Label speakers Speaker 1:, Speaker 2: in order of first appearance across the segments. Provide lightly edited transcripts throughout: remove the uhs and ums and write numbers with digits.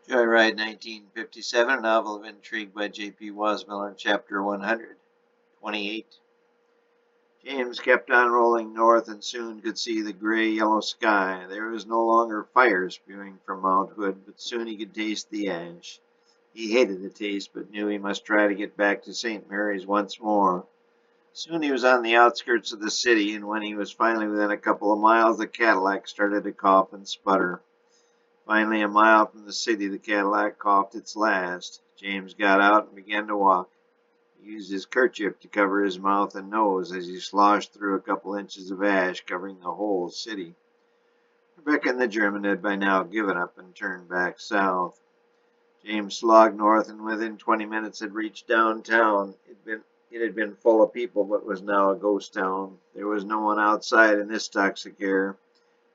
Speaker 1: Joyride 1957, a novel of intrigue by J.P. Wasmiller, Chapter 128. James kept on rolling north and soon could see the gray-yellow sky. There was no longer fire spewing from Mount Hood, but soon he could taste the ash. He hated the taste, but knew he must try to get back to St. Mary's once more. Soon he was on the outskirts of the city, and when he was finally within a couple of miles, the Cadillac started to cough and sputter. Finally, a mile from the city, the Cadillac coughed its last. James got out and began to walk. He used his kerchief to cover his mouth and nose as he sloshed through a couple inches of ash covering the whole city. Rebecca and the German had by now given up and turned back south. James slogged north and within 20 minutes had reached downtown. It had been full of people, but was now a ghost town. There was no one outside in this toxic air.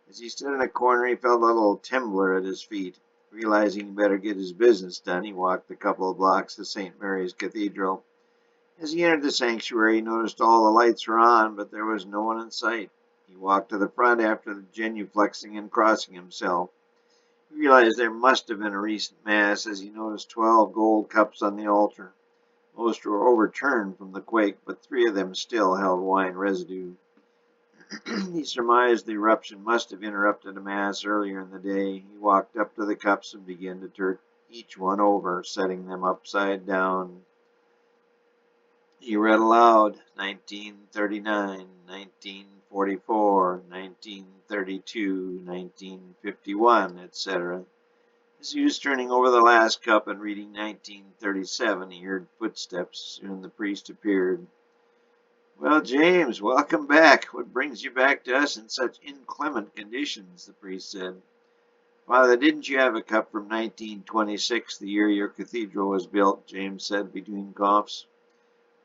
Speaker 1: As he stood in a corner, he felt a little trembler at his feet. Realizing he better get his business done, he walked a couple of blocks to St. Mary's Cathedral. As he entered the sanctuary, he noticed all the lights were on, but there was no one in sight. He walked to the front after the genuflexing and crossing himself. He realized there must have been a recent mass as he noticed 12 gold cups on the altar. Most were overturned from the quake, but 3 of them still held wine residue. He surmised the eruption must have interrupted a mass earlier in the day. He walked up to the cups and began to turn each one over, setting them upside down. He read aloud, 1939, 1944, 1932, 1951, etc. As he was turning over the last cup and reading 1937, he heard footsteps. Soon the priest appeared. "Well, James, welcome back. What brings you back to us in such inclement conditions?" the priest said. "Father, didn't you have a cup from 1926, the year your cathedral was built?" James said between coughs.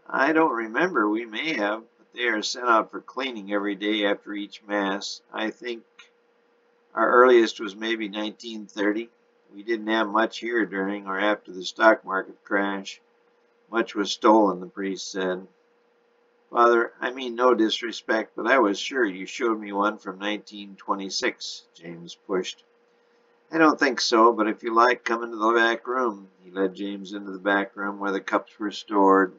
Speaker 1: "I don't remember. We may have, but they are sent out for cleaning every day after each Mass. I think our earliest was maybe 1930. We didn't have much here during or after the stock market crash. Much was stolen," the priest said. "Father, I mean no disrespect, but I was sure you showed me one from 1926, James pushed. "I don't think so, but if you like, come into the back room." He led James into the back room where the cups were stored.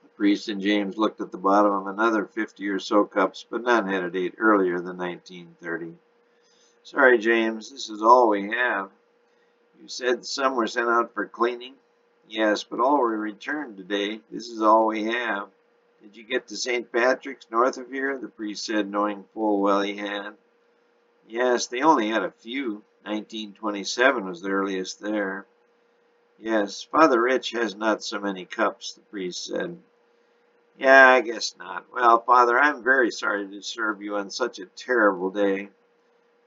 Speaker 1: The priest and James looked at the bottom of another 50 or so cups, but none had a date earlier than 1930. "Sorry, James, this is all we have." "You said some were sent out for cleaning?" "Yes, but all were returned today. This is all we have." "Did you get to St. Patrick's north of here?" the priest said, knowing full well he had. "Yes, they only had a few. 1927 was the earliest there." "Yes, Father Rich has not so many cups," the priest said. "Yeah, I guess not. Well, Father, I'm very sorry to disturb you on such a terrible day."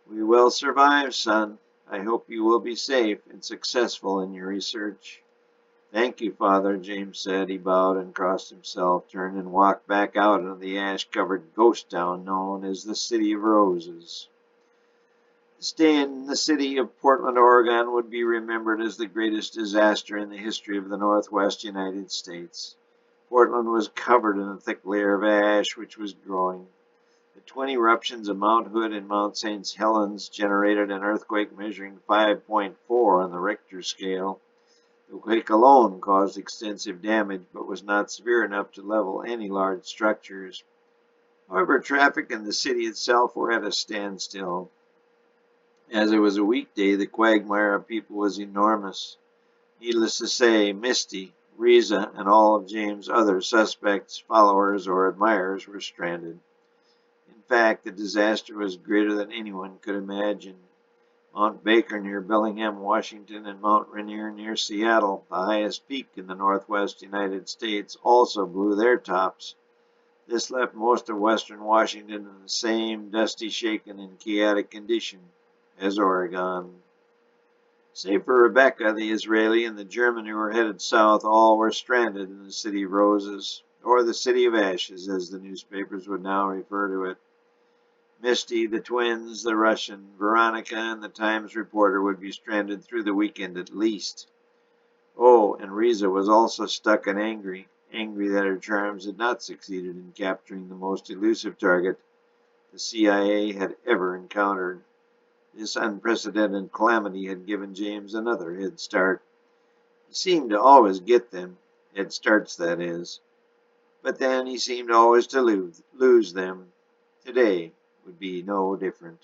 Speaker 1: "We will survive, son. I hope you will be safe and successful in your research." "Thank you, Father," James said. He bowed and crossed himself, turned and walked back out into the ash-covered ghost town known as the City of Roses. This day in the city of Portland, Oregon would be remembered as the greatest disaster in the history of the Northwest United States. Portland was covered in a thick layer of ash which was growing. The twin eruptions of Mount Hood and Mount St. Helens generated an earthquake measuring 5.4 on the Richter scale. The quake alone caused extensive damage, but was not severe enough to level any large structures. However, traffic in the city itself were at a standstill. As it was a weekday, the quagmire of people was enormous. Needless to say, Misty, Riza, and all of James' other suspects, followers, or admirers were stranded. In fact, the disaster was greater than anyone could imagine. Mount Baker near Bellingham, Washington, and Mount Rainier near Seattle, the highest peak in the northwest United States, also blew their tops. This left most of western Washington in the same dusty, shaken, and chaotic condition as Oregon. Save for Rebecca, the Israeli, and the German who were headed south, all were stranded in the City of Roses, or the City of Ashes, as the newspapers would now refer to it. Misty, the twins, the Russian, Veronica, and the Times reporter would be stranded through the weekend at least. Oh, and Riza was also stuck and angry that her charms had not succeeded in capturing the most elusive target the CIA had ever encountered. This unprecedented calamity had given James another head start. He seemed to always get them, head starts that is, but then he seemed always to lose them. Today would be no different.